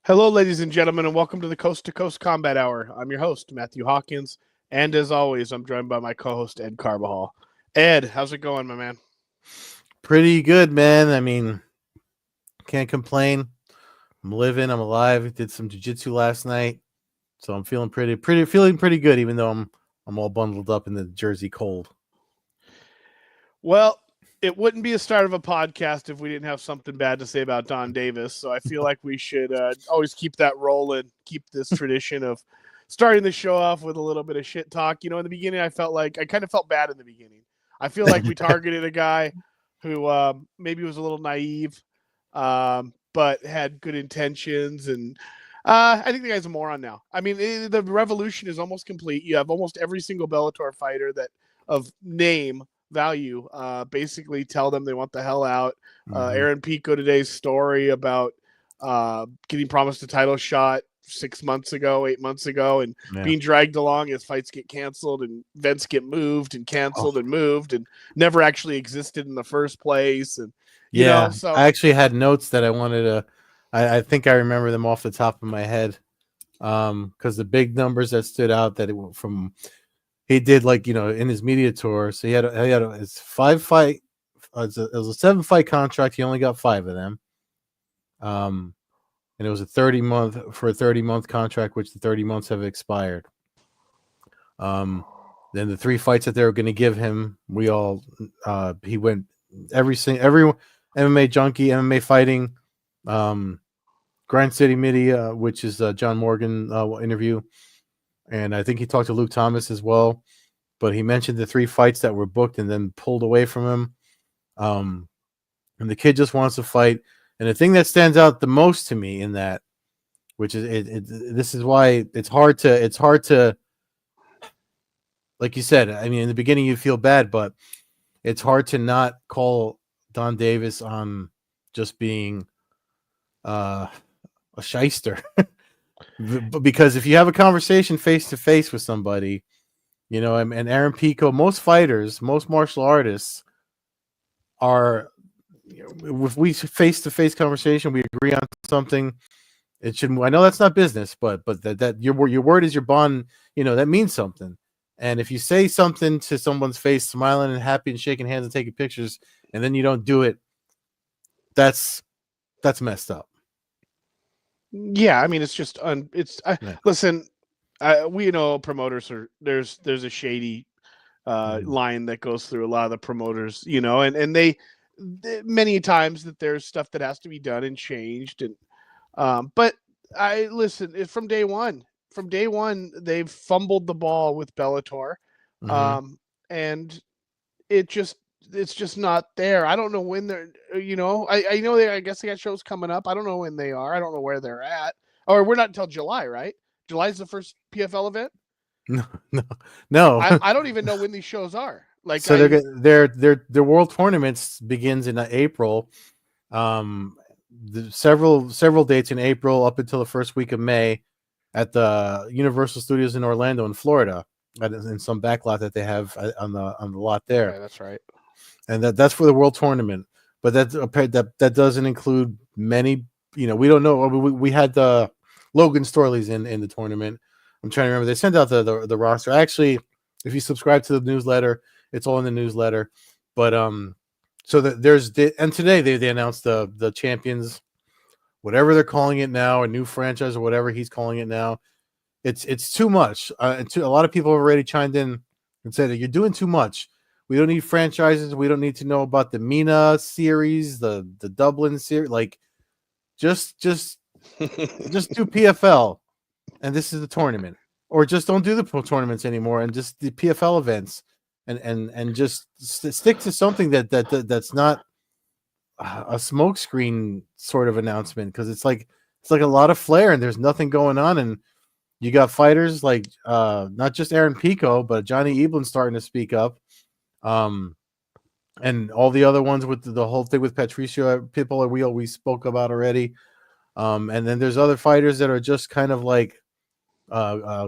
Hello, ladies and gentlemen, and welcome to the Coast-to-Coast Combat Hour. I'm your host, Matthew Hawkins, and as always, I'm joined by my co-host, Ed Carbajal. Ed, how's it going, my man? Pretty good, man. I mean, can't complain. I'm living. I'm alive. Did some jiu-jitsu last night, so I'm feeling feeling pretty good. Even though I'm all bundled up in the Jersey cold. Well, it wouldn't be a start of a podcast if we didn't have something bad to say about Don Davis, so I feel like we should always keep that rolling, keep this tradition of starting the show off with a little bit of shit talk. You know, in the beginning, I kind of felt bad in the beginning. I feel like we targeted a guy who maybe was a little naive, but had good intentions. And I think the guy's a moron now. I mean, the revolution is almost complete. You have almost every single Bellator fighter that of name value basically tell them they want the hell out. Aaron Pico today's story about getting promised a title shot 8 months ago, and being dragged along as fights get canceled and events get moved and canceled and moved and never actually existed in the first place. And you know, so I actually had notes that I wanted to. I think I remember them off the top of my head, because the big numbers that stood out that he did, like, you know, in his media tour. So he had his 5-fight. It was a 7-fight contract. He only got 5 of them. And it was a 30-month contract, which the 30 months have expired. Then the 3 fights that they were going to give him, he went every MMA Junkie, MMA Fighting, Grind City Media, which is John Morgan interview. And I think he talked to Luke Thomas as well, but he mentioned the 3 fights that were booked and then pulled away from him. And the kid just wants to fight. And the thing that stands out the most to me in that, which is this is why it's hard to, like you said, I mean, in the beginning you feel bad, but it's hard to not call Don Davis on just being a shyster. Because if you have a conversation face to face with somebody, you know, and Aaron Pico, most fighters, most martial artists are, if we face to face conversation, we agree on something. It should. I know that's not business, but that your word is your bond. You know, that means something. And if you say something to someone's face, smiling and happy and shaking hands and taking pictures, and then you don't do it, that's messed up. Yeah, I mean, it's just listen. We know promoters there's a shady line that goes through a lot of the promoters, you know, and they many times that there's stuff that has to be done and changed. And but I listen, from day one they've fumbled the ball with Bellator, and it's just not there. I don't know when they're, you know, I know I guess they got shows coming up. I don't know when they are. I don't know where they're at. Or we're not until July, right? July's the first PFL event. No. I don't even know when these shows are. Like, so their world tournaments begins in April. Several dates in April up until the first week of May at the Universal Studios in Orlando, in Florida, in some backlot that they have on the lot there. Okay, that's right. And that's for the world tournament. But that doesn't include many. You know, we don't know. We had the Logan Storley's in the tournament. I'm trying to remember. They sent out the roster. Actually, if you subscribe to the newsletter, it's all in the newsletter. But so that and today they announced the champions, whatever they're calling it now, a new franchise or whatever he's calling it now. It's too much. A lot of people have already chimed in and said that you're doing too much. We don't need franchises. We don't need to know about the MENA series, the Dublin series. Like, just do PFL, and this is the tournament. Or just don't do the tournaments anymore, and just the PFL events, and just stick to something that's not a smokescreen sort of announcement, because it's like a lot of flair and there's nothing going on. And you got fighters like not just Aaron Pico, but Johnny Eblen starting to speak up. And all the other ones with the whole thing with Patricio Pitbull we spoke about already. And then there's other fighters that are just kind of like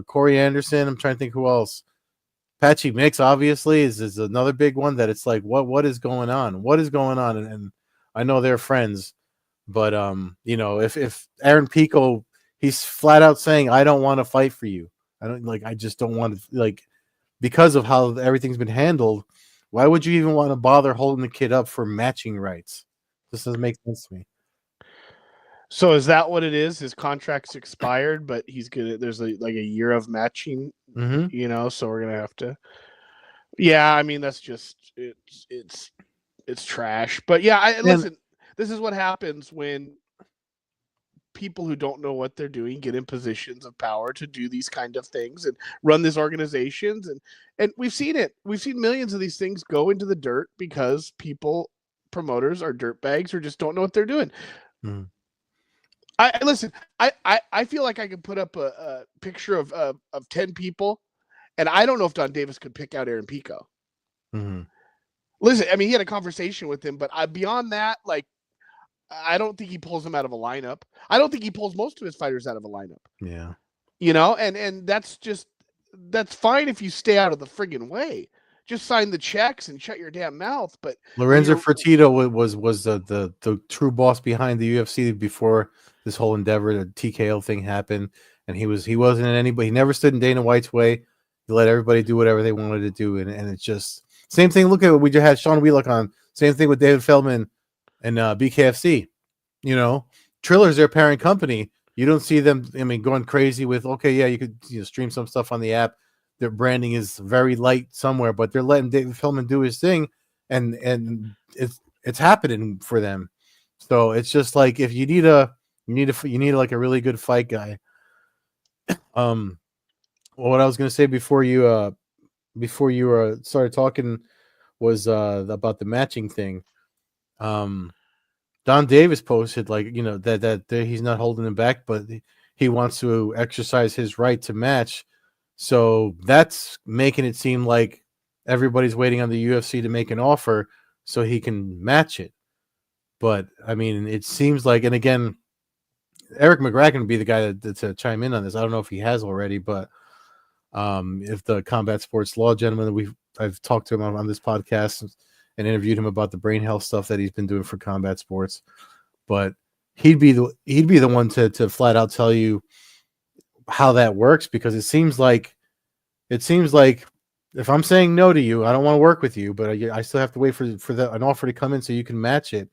Corey Anderson. I'm trying to think who else. Patchy Mix obviously is another big one that it's like, what is going on? What is going on? And I know they're friends, but you know, if Aaron Pico He's flat out saying, "I don't want to fight for you. I just don't want to because of how everything's been handled. Why would you even want to bother holding the kid up for matching rights? This doesn't make sense to me." So is that what it is? His contract's expired, but he's gonna. There's a year of matching, Mm-hmm. So we're gonna have to. Yeah, I mean that's just it's trash. But yeah, listen. This is what happens when people who don't know what they're doing get in positions of power to do these kind of things and run these organizations, and we've seen it. We've seen millions of these things go into the dirt because promoters are dirtbags or just don't know what they're doing. Mm-hmm. Listen. I feel like I could put up a picture of 10 people, and I don't know if Don Davis could pick out Aaron Pico. Mm-hmm. Listen, I mean, he had a conversation with him, but beyond that, I don't think he pulls him out of a lineup. I don't think he pulls most of his fighters out of a lineup. Yeah. And that's fine if you stay out of the friggin' way. Just sign the checks and shut your damn mouth. But Lorenzo Fertitta was the true boss behind the UFC before this whole endeavor, the TKO thing happened, and he wasn't in anybody. He never stood in Dana White's way. He let everybody do whatever they wanted to do, and it's just same thing. Look at what we just had Sean Wheelock on. Same thing with David Feldman and BKFC. Triller's their parent company. You don't see them, going crazy with, okay, yeah, you could stream some stuff on the app. Their branding is very light somewhere, but they're letting David Feldman do his thing, and it's happening for them. So it's just like if you need like a really good fight guy. Well, what I was gonna say before you started talking was about the matching thing. Don Davis posted that he's not holding him back, but he wants to exercise his right to match. So that's making it seem like everybody's waiting on the UFC to make an offer so he can match it. But I mean, it seems like, and again, Eric McGracken would be the guy to chime in on this. I don't know if he has already, but if the combat sports law gentleman I've talked to him on this podcast and interviewed him about the brain health stuff that he's been doing for combat sports, but he'd be the one to flat out tell you how that works, because it seems like if I'm saying no to you, I don't want to work with you, but I still have to wait for an offer to come in so you can match it,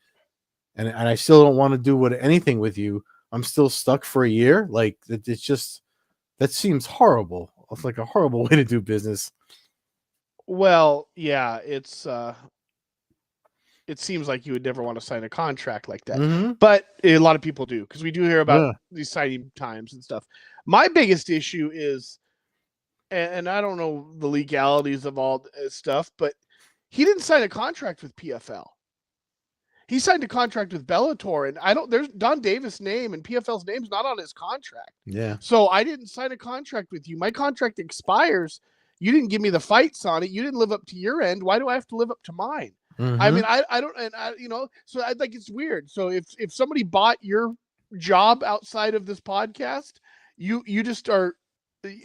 and I still don't want to do anything with you. I'm still stuck for a year. Like it's just, that seems horrible. It's like a horrible way to do business. Well, yeah, it seems like you would never want to sign a contract like that. Mm-hmm. But a lot of people do, because we do hear about these signing times and stuff. My biggest issue is, and I don't know the legalities of all this stuff, but he didn't sign a contract with PFL. He signed a contract with Bellator, and there's Don Davis' name and PFL's name's not on his contract. Yeah. So I didn't sign a contract with you. My contract expires. You didn't give me the fights on it. You didn't live up to your end. Why do I have to live up to mine? Mm-hmm. I mean, I don't, and so I think it's weird. So if somebody bought your job outside of this podcast, you just are they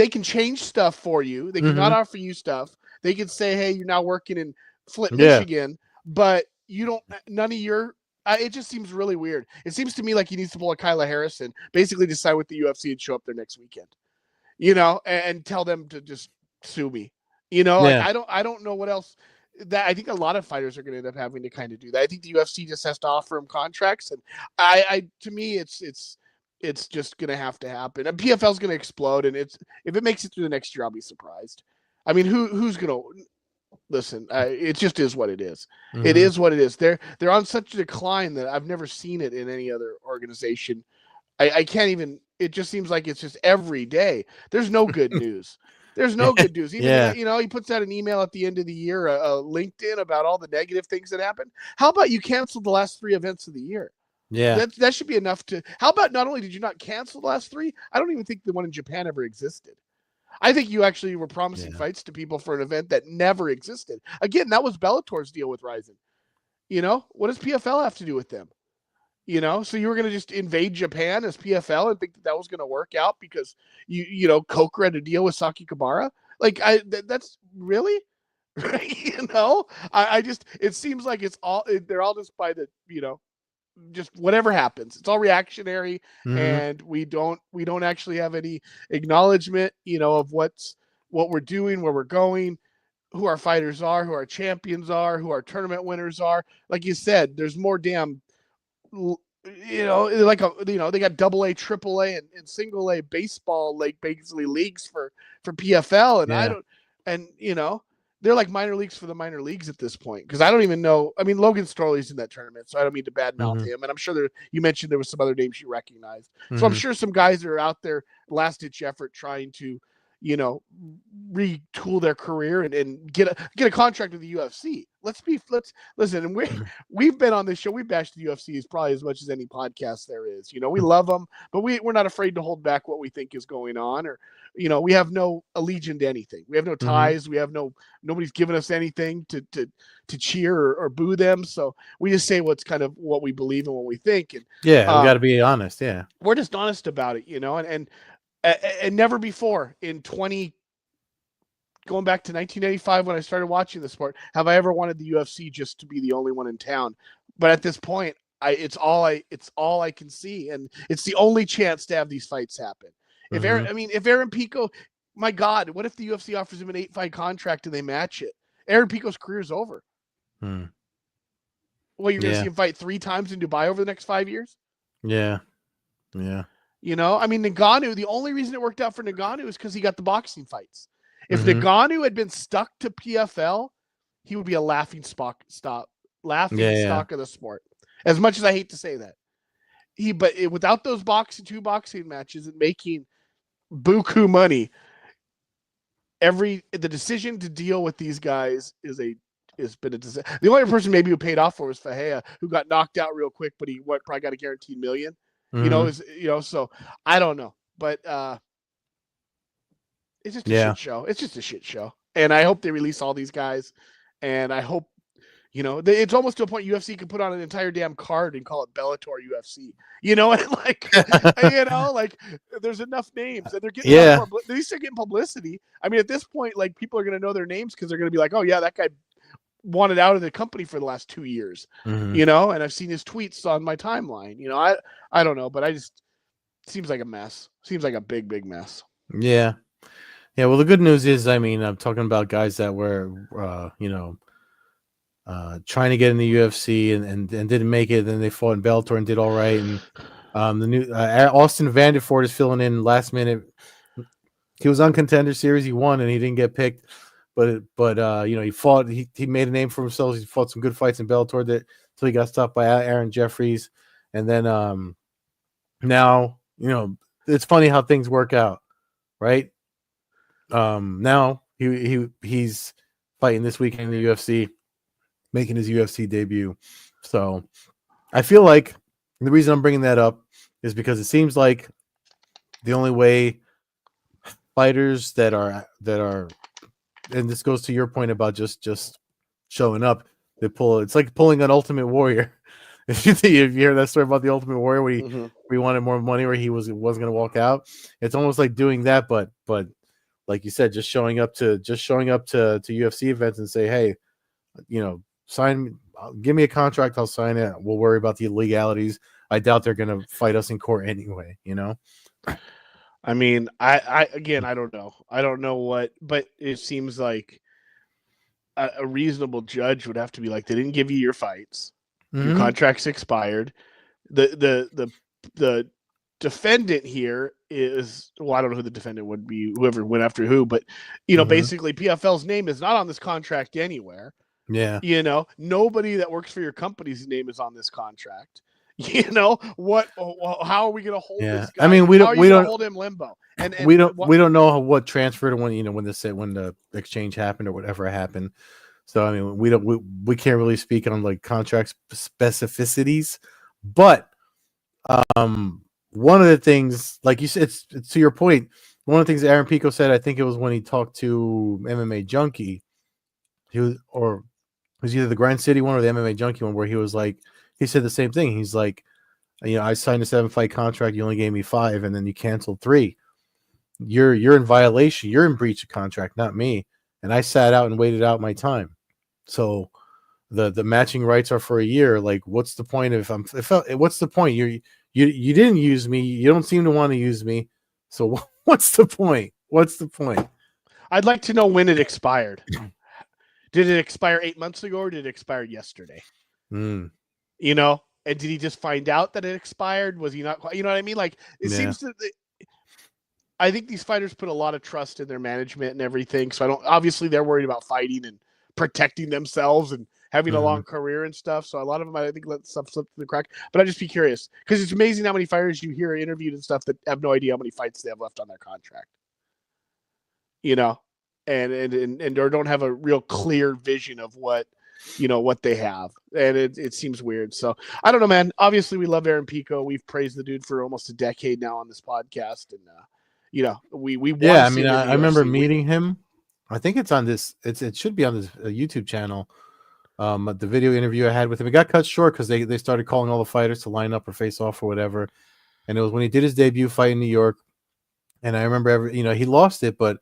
can change stuff for you. They cannot offer you stuff. They can say, hey, you're now working in Flint, Michigan, but you don't, none of your, it just seems really weird. It seems to me like he needs to pull a Kyla Harrison, basically decide with the UFC and show up there next weekend, and tell them to just sue me. I don't know what else. That I think a lot of fighters are going to end up having to kind of do that. I think the UFC just has to offer him contracts, and to me, it's just going to have to happen. And PFL's going to explode, and if it makes it through the next year, I'll be surprised. I mean, who's going to listen? It just is what it is. Mm-hmm. It is what it is. They're on such a decline that I've never seen it in any other organization. I can't even. It just seems like it's just every day. There's no good news. There's no good news. Even he puts out an email at the end of the year, LinkedIn, about all the negative things that happened. How about you cancel the last 3 events of the year? Yeah, that should be enough to. How about not only did you not cancel the last 3? I don't even think the one in Japan ever existed. I think you actually were promising fights to people for an event that never existed. Again, that was Bellator's deal with Ryzen. What does PFL have to do with them? So you were going to just invade Japan as PFL and think that was going to work out because Coker had a deal with Saki Kabara. That's really, I just, it seems like they're all just by the, just whatever happens. It's all reactionary, Mm-hmm. and we don't actually have any acknowledgement, of what we're doing, where we're going, who our fighters are, who our champions are, who our tournament winners are. Like you said, there's more damn, like they got double A, triple A, and single A baseball, like basically leagues for PFL, and I Yeah. don't, and they're like minor leagues for the minor leagues at this point, because I don't even know. I mean, Logan Storley's in that tournament, so I don't mean to badmouth Mm-hmm. him. And I'm sure you mentioned there was some other names you recognized, so I'm Mm-hmm. sure some guys are out there last ditch effort trying to, retool their career and get a contract with the UFC. Let's listen. And we've been on this show. We bashed the UFC probably as much as any podcast there is. We love them, but we're not afraid to hold back what we think is going on, or we have no allegiance to anything. We have no ties. We have nobody's given us anything to cheer or boo them. So we just say what's kind of what we believe and what we think. And Yeah, we got to be honest. Yeah, we're just honest about it, and never before going back to 1985 when I started watching the sport, have I ever wanted the UFC just to be the only one in town. But at this point, it's all I can see, and it's the only chance to have these fights happen. If Aaron Pico, my God, what if the UFC offers him an 8-fight contract and they match it? Aaron Pico's career's over. Well, you're going to see him fight 3 times in Dubai over the next 5 years? Yeah. Ngannou, the only reason it worked out for Ngannou is because he got the boxing fights. If Ngannou had been stuck to PFL, he would be a laughing stock of the sport. As much as I hate to say that, without those two boxing matches and making buku money, the decision to deal with these guys has been a decision. The only person maybe who paid off for was Fahea, who got knocked out real quick, but he probably got a guaranteed $1 million. So I don't know, but it's just a shit show. It's just a shit show, and I hope they release all these guys, and I hope it's almost to a point UFC can put on an entire damn card and call it Bellator UFC. Like there's enough names, and they're getting at least they're getting publicity. I mean, at this point, like people are going to know their names because they're going to be like, oh yeah, that guy wanted out of the company for the last 2 years, and I've seen his tweets on my timeline. I don't know, but seems like a mess. Seems like a big mess. Yeah. Well, the good news is, I'm talking about guys that were, trying to get in the UFC and didn't make it. Then they fought in Bellator and did all right. And the new Austin Vanderford is filling in last minute. He was on Contender Series. He won and he didn't get picked. But he fought. He made a name for himself. He fought some good fights in Bellator until he got stopped by Aaron Jeffries. And then now it's funny how things work out, right? Now he's fighting this weekend in the UFC, making his UFC debut. So I feel like the reason I'm bringing that up is because it seems like the only way fighters that are, and this goes to your point about just showing up, it's like pulling an Ultimate Warrior. If you hear that story about the Ultimate Warrior where he wanted more money, where he wasn't going to walk out, it's almost like doing that, but like you said, just showing up to UFC events and say, hey, give me a contract, I'll sign it. We'll worry about the legalities. I doubt they're going to fight us in court anyway, I mean, I don't know. I don't know but it seems like a reasonable judge would have to be like, they didn't give you your fights. Your contract's expired. The defendant here is, well, I don't know who the defendant would be, whoever went after who, but basically PFL's name is not on this contract anywhere. Yeah. Nobody that works for your company's name is on this contract. How are we going to hold this guy? I mean, we don't hold him limbo. And we don't know what transferred when the exchange happened or whatever happened. So I mean, we can't really speak on like contract specificities, but one of the things, like you said, it's to your point, one of the things that Aaron Pico said, I think it was when he talked to MMA Junkie, it was either the Grind City one or the MMA Junkie one, where he said the same thing. He's like, I signed a 7-fight contract, you only gave me 5, and then you canceled 3. You're in violation. You're in breach of contract, not me. And I sat out and waited out my time. So, the matching rights are for a year. Like, what's the point what's the point? You didn't use me. You don't seem to want to use me. So what's the point? What's the point? I'd like to know when it expired. Did it expire 8 months ago, or did it expire yesterday? Mm. You know, and did he just find out that it expired? Was he not? You know what I mean? Like, it seems that I think these fighters put a lot of trust in their management and everything. So obviously they're worried about fighting and protecting themselves and having a long career and stuff. So a lot of them, I think, let stuff slip through the crack. But I'd just be curious, because it's amazing how many fighters you hear interviewed and stuff that have no idea how many fights they have left on their contract. You know, and or don't have a real clear vision of what they have, and it seems weird. So I don't know, man. Obviously, we love Aaron Pico. We've praised the dude for almost a decade now on this podcast, and we I mean, I remember meeting him. I think it's on this. It should be on this YouTube channel. The video interview I had with him, it got cut short because they started calling all the fighters to line up or face off or whatever, and it was when he did his debut fight in New York. And I remember he lost it, but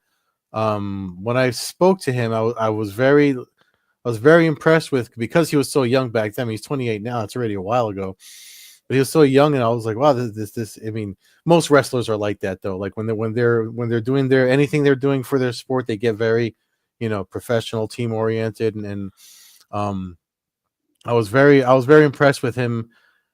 when I spoke to him, I was very impressed with, because he was so young back then. I mean, he's 28 now. It's already a while ago, but he was so young, and I was like, wow, this. I mean, most wrestlers are like that, though. Like when they're doing anything they're doing for their sport, they get very, professional, team oriented, and I was very impressed with him,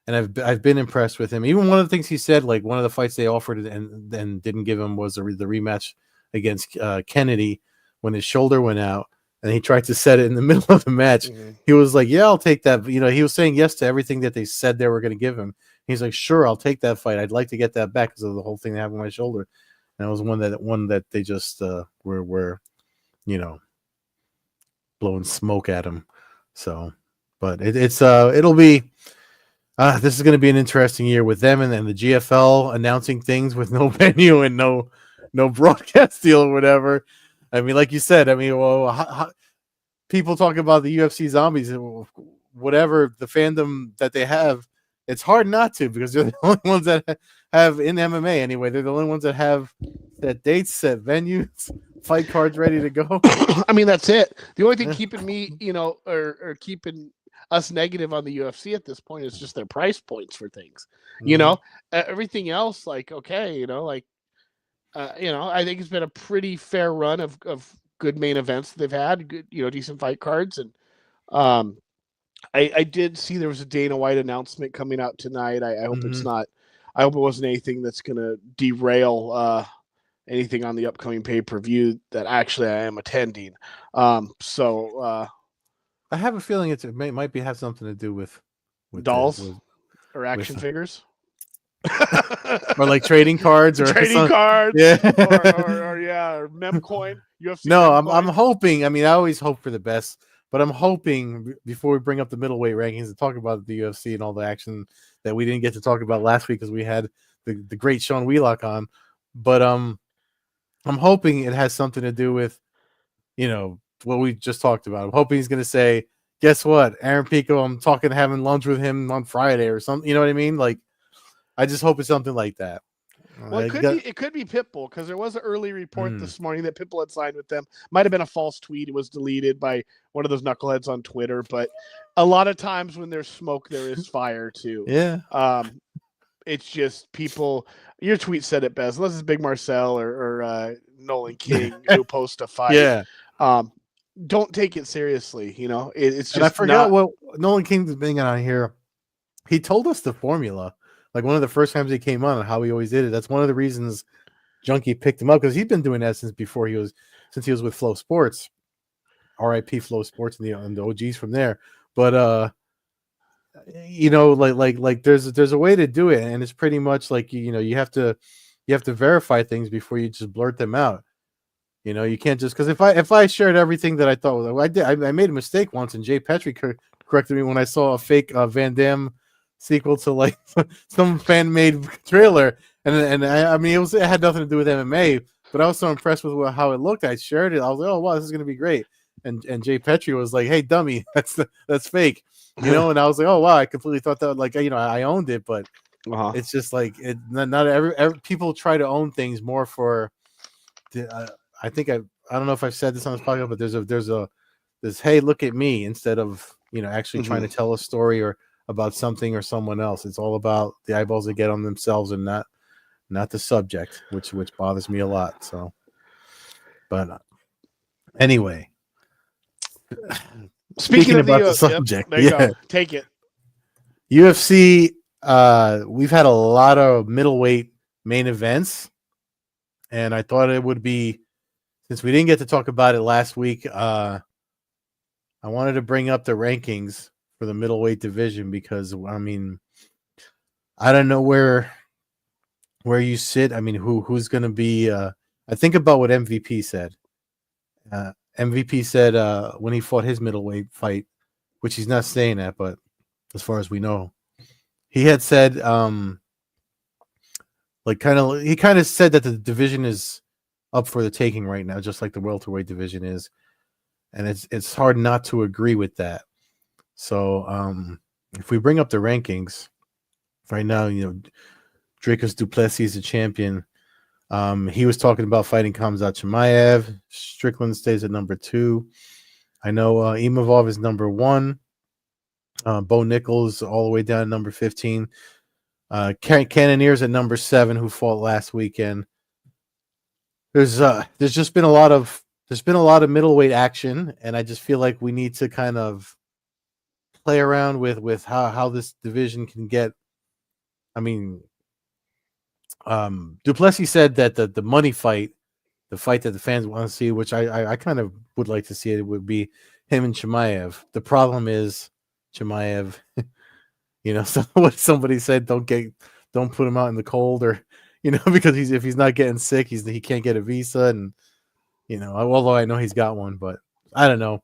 and I've been impressed with him. Even one of the things he said, like one of the fights they offered and didn't give him, was the rematch against Kennedy when his shoulder went out. And he tried to set it in the middle of the match. He was like, yeah, I'll take that. He was saying yes to everything that they said they were going to give him. He's like, sure, I'll take that fight. I'd like to get that back because of the whole thing they have on my shoulder. And it was one that they just were blowing smoke at him. So, but it'll be this is going to be an interesting year with them, and then the GFL announcing things with no venue and no broadcast deal or whatever. I mean, like you said, people talk about the UFC zombies and whatever the fandom that they have. It's hard not to, because they're the only ones that have, in MMA anyway, they're the only ones that have set dates, set venues, fight cards ready to go. I mean, that's it. The only thing keeping me, or keeping us negative on the UFC at this point is just their price points for things. Everything else, like, okay, I think it's been a pretty fair run of good main events that they've had, good, decent fight cards. And I did see there was a Dana White announcement coming out tonight. I hope it's not. I hope it wasn't anything that's going to derail anything on the upcoming pay-per-view that actually I am attending. I have a feeling it might have something to do with dolls or action figures. Or like trading cards or cards, or mem coin. UFC. No, I'm hoping. I mean, I always hope for the best, but I'm hoping, before we bring up the middleweight rankings, to talk about the UFC and all the action that we didn't get to talk about last week because we had the great Sean Wheelock on. But I'm hoping it has something to do with what we just talked about. I'm hoping he's going to say, guess what, Aaron Pico, I'm having lunch with him on Friday or something. You know what I mean? Like, I just hope it's something like that. Well, it could be Pitbull, because there was an early report this morning that Pitbull had signed with them. Might have been a false tweet. It was deleted by one of those knuckleheads on Twitter. But a lot of times when there's smoke, there is fire too. Yeah. It's just people. Your tweet said it best. Unless it's Big Marcel or Nolan King who post a fight. Yeah. Don't take it seriously. It's just. And I forgot what Nolan King's being on here. He told us the formula. Like one of the first times he came on and how he always did it. That's one of the reasons Junkie picked him up, because he's been doing that since he was with Flow Sports, RIP Flow Sports, and the OGs from there. But like there's a way to do it, and it's pretty much like you have to verify things before you just blurt them out. You can't just, because if I shared everything that I thought I made a mistake once, and Jay Petrie corrected me when I saw a fake Van Damme sequel to like some fan-made trailer, and I mean it had nothing to do with MMA, but I was so impressed with how it looked. I shared it. I was like, oh wow, this is gonna be great. And Jay Petrie was like, hey dummy, that's fake, and I was like, oh wow, I completely thought that, like, I owned it, but it's just like not every people try to own things more for I think I don't know if I've said this on this podcast, but there's hey, look at me, instead of actually trying to tell a story or about something or someone else. It's all about the eyeballs they get on themselves and not the subject, which bothers me a lot. So, but anyway, Speaking of about the the subject, there you go. Take it. UFC. We've had a lot of middleweight main events, and I thought it would be, since we didn't get to talk about it last week. I wanted to bring up the rankings for the middleweight division because I don't know where you sit. I mean, who's going to be? I think about what MVP said. MVP said when he fought his middleweight fight, which he's not staying at, but as far as we know, he had said, he kind of said that the division is up for the taking right now, just like the welterweight division is, and it's hard not to agree with that. So if we bring up the rankings right now, Dricus du Plessis is the champion. He was talking about fighting Khamzat Chimaev. Strickland stays at number 2. I know Imavov is number 1. Bo Nichols all the way down to number 15. Cannonier's at number 7, who fought last weekend. There's just been a lot of middleweight action, and I just feel like we need to kind of play around with how this division can get. I mean, du Plessis said that the money fight, the fight that the fans want to see, which I kind of would like to see, it would be him and Chimaev. The problem is Chimaev, so what somebody said, don't put him out in the cold, or because if he's not getting sick, he can't get a visa, and although I know he's got one, but I don't know.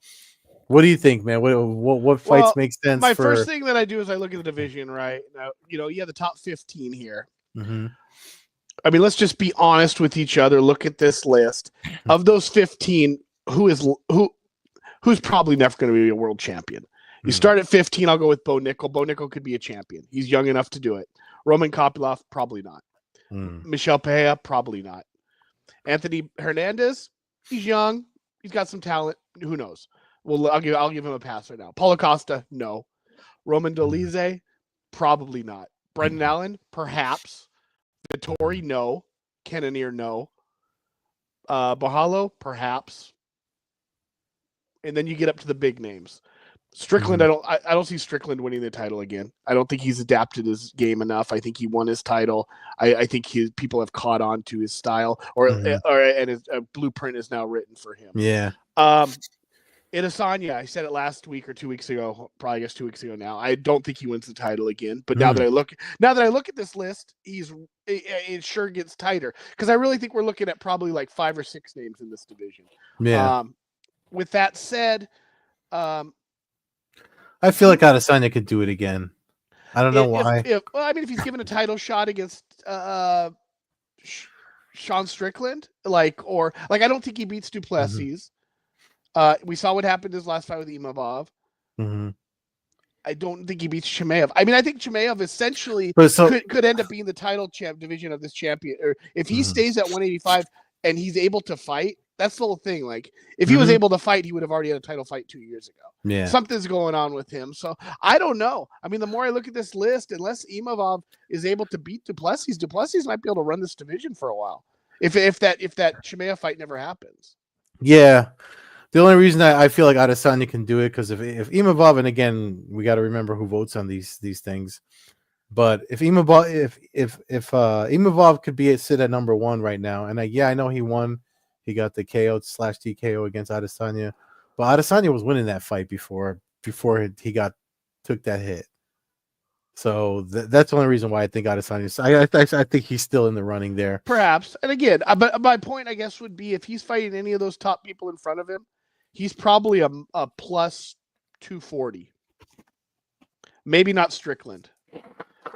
What do you think, man? What fights make sense? My first thing that I do is I look at the division, right? Now, you have the top 15 here. Mm-hmm. I mean, let's just be honest with each other. Look at this list. Of those 15, who's probably never going to be a world champion? You start at 15, I'll go with Bo Nickel. Bo Nickel could be a champion. He's young enough to do it. Roman Kopylov, probably not. Michel Pereira, probably not. Anthony Hernandez, he's young. He's got some talent. Who knows? Well, I'll give him a pass right now. Paulo Costa, no. Roman Dolidze, probably not. Brendan Allen, perhaps. Vittori, no. Cannonier, no. Bahalo, perhaps. And then you get up to the big names. Strickland, I don't see Strickland winning the title again. I don't think he's adapted his game enough. I think he won his title. I think people have caught on to his style, and his blueprint is now written for him. Yeah. Adesanya, I said it last week or 2 weeks ago, probably I guess 2 weeks ago now. I don't think he wins the title again. But now that I look at this list, it sure gets tighter, because I really think we're looking at probably like 5 or 6 names in this division. Yeah. With that said, I feel like Adesanya could do it again. I don't know why. If he's given a title shot against Sean Strickland, I don't think he beats du Plessis. We saw what happened his last fight with Imavov. I don't think he beats Chimaev. I mean, I think Chimaev essentially could end up being the title division of this champion. Or if he stays at 185 and he's able to fight, that's the whole thing. Like, if he was able to fight, he would have already had a title fight 2 years ago. Yeah. Something's going on with him. So I don't know. I mean, the more I look at this list, unless Imavov is able to beat du Plessis might be able to run this division for a while. If that Chimaev fight never happens. Yeah. The only reason I feel like Adesanya can do it, because if Imavov, and again, we got to remember who votes on these things, but if Imavov could sit at number 1 right now, and I know he won, he got the KO/TKO against Adesanya, but Adesanya was winning that fight before he took that hit. So that's the only reason why I think Adesanya. I think he's still in the running there, perhaps. And again, but my point, I guess, would be if he's fighting any of those top people in front of him, he's probably a plus 240. Maybe not Strickland,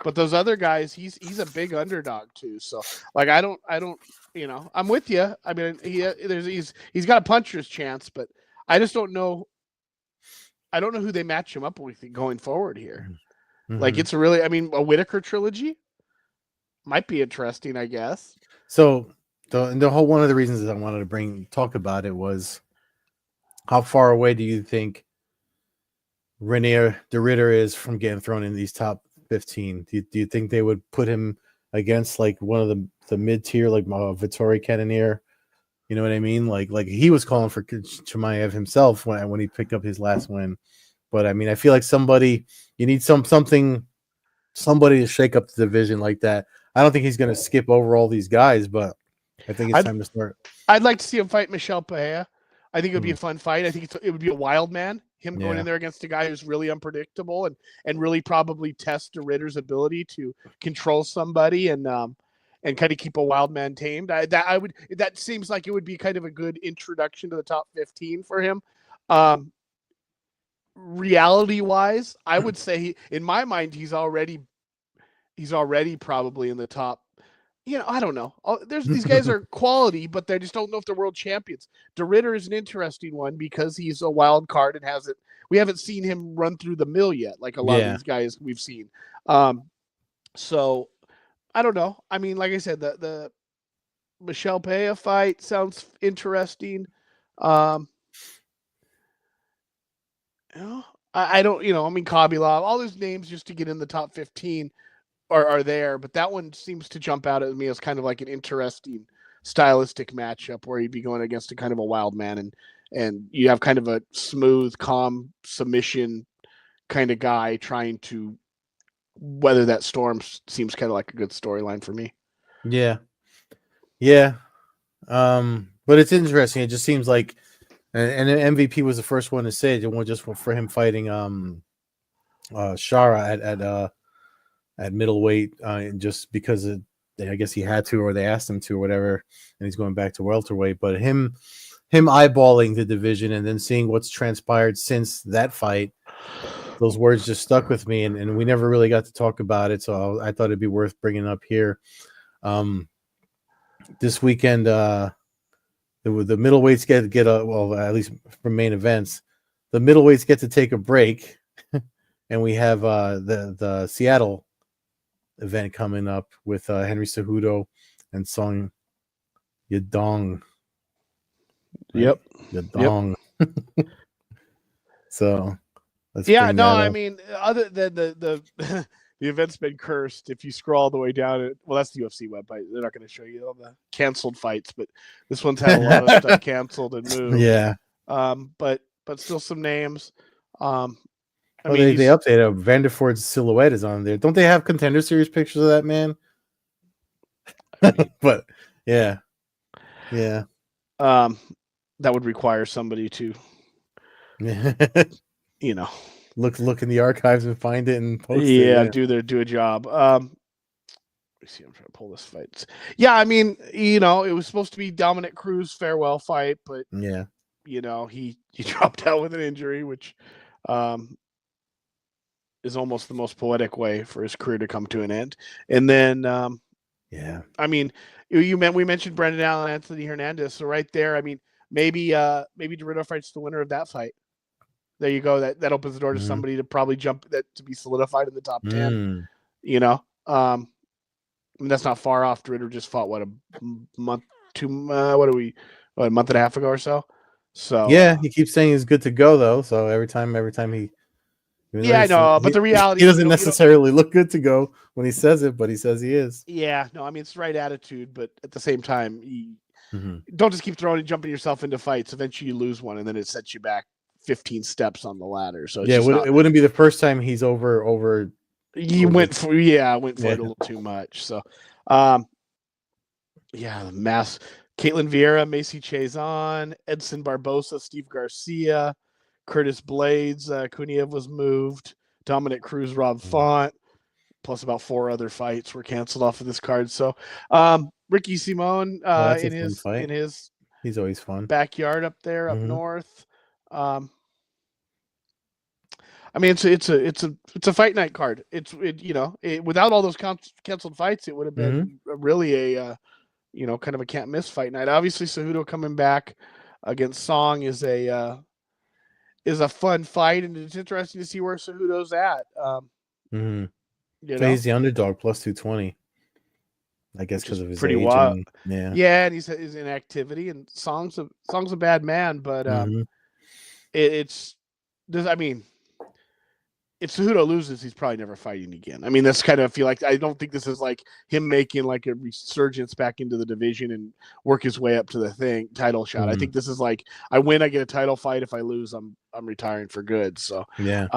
but those other guys, he's a big underdog too. So I don't, I'm with you. I mean, he's got a puncher's chance, but I just don't know. I don't know who they match him up with going forward here. Like, it's really, a Whitaker trilogy might be interesting, I guess. So the whole, one of the reasons that I wanted to talk about it was, how far away do you think Renier de Ritter is from getting thrown in these top 15? Do you think they would put him against like one of the mid tier, like Vittori Cannonier? You know what I mean? Like he was calling for Chimaev himself when he picked up his last win. But I mean, I feel like you need somebody to shake up the division like that. I don't think he's going to skip over all these guys, but I think it's time to start. I'd like to see him fight Michel Pereira. I think it would be a fun fight. I think it would be a wild man. Him going in there against a guy who's really unpredictable and really probably test the Ritter's ability to control somebody and kind of keep a wild man tamed. That seems like it would be kind of a good introduction to the top 15 for him. Reality wise, I would say in my mind he's already probably in the top. I don't know. These guys are quality, but they just don't know if they're world champions. De Ritter is an interesting one because he's a wild card and we haven't seen him run through the mill yet, like a lot of these guys we've seen. So I don't know. I mean, like I said, the Michel Pereira fight sounds interesting. I don't, I mean, Khabibov, all those names just to get in the top 15 are there, but that one seems to jump out at me as kind of like an interesting stylistic matchup where you'd be going against a kind of a wild man and you have kind of a smooth, calm submission kind of guy trying to weather that storm. Seems kind of like a good storyline for me. Yeah. But it's interesting. It just seems like, and MVP was the first one to say it, just for him fighting Shara at middleweight, just because I guess he had to, or they asked him to, or whatever, and he's going back to welterweight. But him eyeballing the division and then seeing what's transpired since that fight, those words just stuck with me, and we never really got to talk about it, so I thought it'd be worth bringing up here. This weekend, the middleweights get at least from main events, the middleweights get to take a break, and we have the Seattle event coming up with Henry Cejudo and Song Yadong. Right? Yep. Yadong. Yep. So I mean, other than the the event's been cursed. If you scroll all the way down, that's the UFC website. They're not going to show you all the canceled fights, but this one's had a lot of stuff canceled and moved. Yeah. But still some names. I mean, they updated Vanderford's silhouette is on there. Don't they have Contender Series pictures of that man? I mean, but yeah. That would require somebody to, look in the archives and find it and post it. Yeah, do a job. Let me see. I'm trying to pull this fight. Yeah, I mean, it was supposed to be Dominic Cruz farewell fight, but he dropped out with an injury, which is almost the most poetic way for his career to come to an end. And then, I mean, we mentioned Brendan Allen, Anthony Hernandez. So right there, I mean, maybe De Ritter fights the winner of that fight. There you go. That opens the door to somebody to probably jump to be solidified in the top 10. I mean, that's not far off. De Ritter just fought a month a month and a half ago or so. So yeah, he keeps saying he's good to go though. So every time he. I know, but the reality he doesn't necessarily look good to go when he says it, but he says he is. Yeah, no, I mean it's the right attitude, but at the same time, don't just keep throwing and jumping yourself into fights. Eventually, you lose one, and then it sets you back 15 steps on the ladder. So it wouldn't be the first time he's over. He went for it a little too much. So, the mass. Caitlin Vieira, Macy Chazon, Edson Barbosa, Steve Garcia, Curtis Blades, Kuniev was moved. Dominic Cruz, Rob Font, plus about 4 other fights were canceled off of this card. So, Ricky Simon in his he's always fun backyard up there up north. I mean, it's a fight night card. Without all those canceled fights, it would have been really a kind of a can't miss fight night. Obviously, Cejudo coming back against Song is a fun fight, and it's interesting to see where Cejudo's at. He's the underdog plus 220. I guess because of his pretty age. Wild. And he's in activity, and Song's a bad man, but it's I mean, if Cejudo loses, he's probably never fighting again. I mean, that's kind of feel like I don't think this is like him making like a resurgence back into the division and work his way up to the title shot. I think this is like I win, I get a title fight. If I lose, I'm retiring for good. So yeah,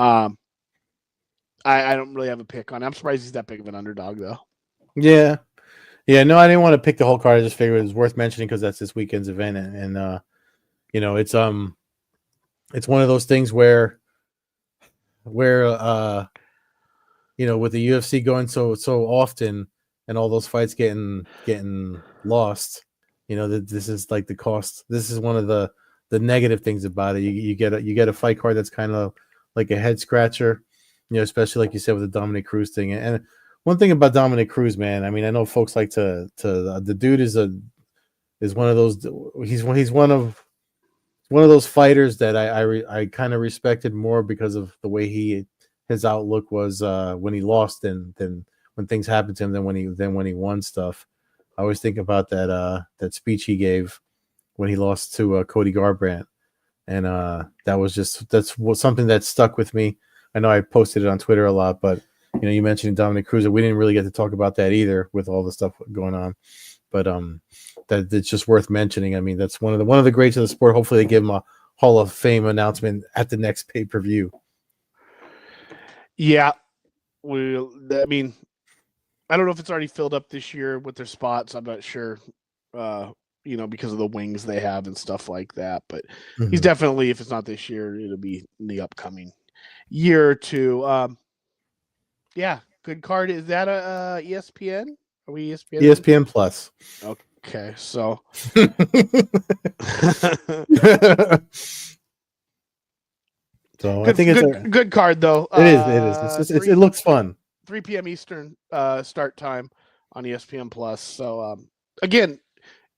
I don't really have a pick on it. I'm surprised he's that big of an underdog though. yeah. No, I didn't want to pick the whole card. I just figured it was worth mentioning because that's this weekend's event, and you know, it's one of those things where you know, with the UFC going so often and all those fights getting lost, you know, that this is like the cost. This is one of the negative things about it. You get a fight card that's kind of like a head scratcher, you know, especially like you said with the Dominic Cruz thing. And one thing about Dominic Cruz, man, I mean, I know folks like to the dude is one of those. He's one of those fighters that I kind of respected more because of the way his outlook was when he lost than when things happened to him than when he won stuff. I always think about that speech he gave when he lost to Cody Garbrandt, and that's something that stuck with me. I know I posted it on Twitter a lot, but you know, you mentioned Dominic Cruz. We didn't really get to talk about that either with all the stuff going on, but that it's just worth mentioning. I mean, that's one of the greats of the sport. Hopefully, they give him a Hall of Fame announcement at the next pay-per-view. Yeah, I mean, I don't know if it's already filled up this year with their spots. I'm not sure, you know, because of the wings they have and stuff like that. But he's definitely, if it's not this year, it'll be in the upcoming year or two. Yeah, good card. Is that a ESPN? Are we ESPN? ESPN Plus. Okay, so. So good, I think it's a good card though. It is. It looks fun. 3 p.m. Eastern start time on ESPN Plus. So again,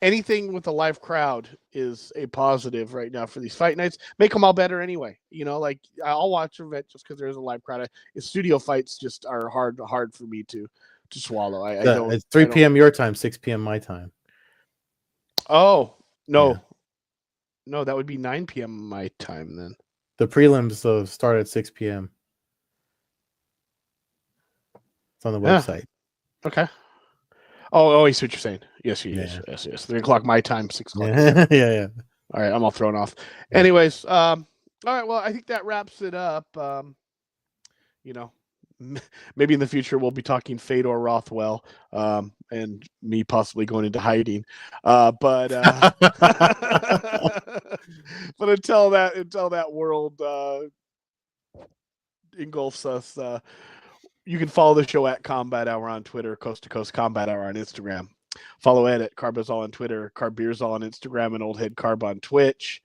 anything with a live crowd is a positive right now for these fight nights. Make them all better anyway. You know, like I'll watch an event just because there's a live crowd. Studio fights just are hard for me to swallow. I don't. It's 3 p.m. your time, 6 p.m. my time. Oh no, no, that would be 9 p.m. my time then. The prelims start at 6 p.m. It's on the website. Okay. Oh, I see what you're saying. Yes. 3 o'clock my time, 6 o'clock. Yeah. All right, I'm all thrown off. Anyways, all right. Well, I think that wraps it up. You know, maybe in the future we'll be talking Fedor Rothwell, and me possibly going into hiding. But until that world engulfs us, you can follow the show at Combat Hour on Twitter, Coast to Coast Combat Hour on Instagram. Follow Ed at Carbazol on Twitter, Carbeersol on Instagram, and Old Head Carb on Twitch.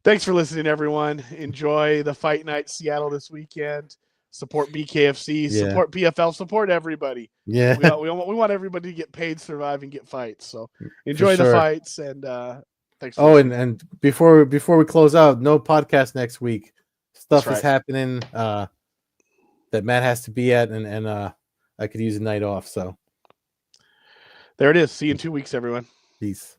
Thanks for listening, everyone. Enjoy the Fight Night Seattle this weekend. Support BKFC, support PFL, support everybody. Yeah, we want everybody to get paid, survive, and get fights. So enjoy the fights, and thanks. And before we close out, no podcast next week. Stuff is happening that Matt has to be at, and I could use a night off. So there it is. See you in 2 weeks, everyone. Peace.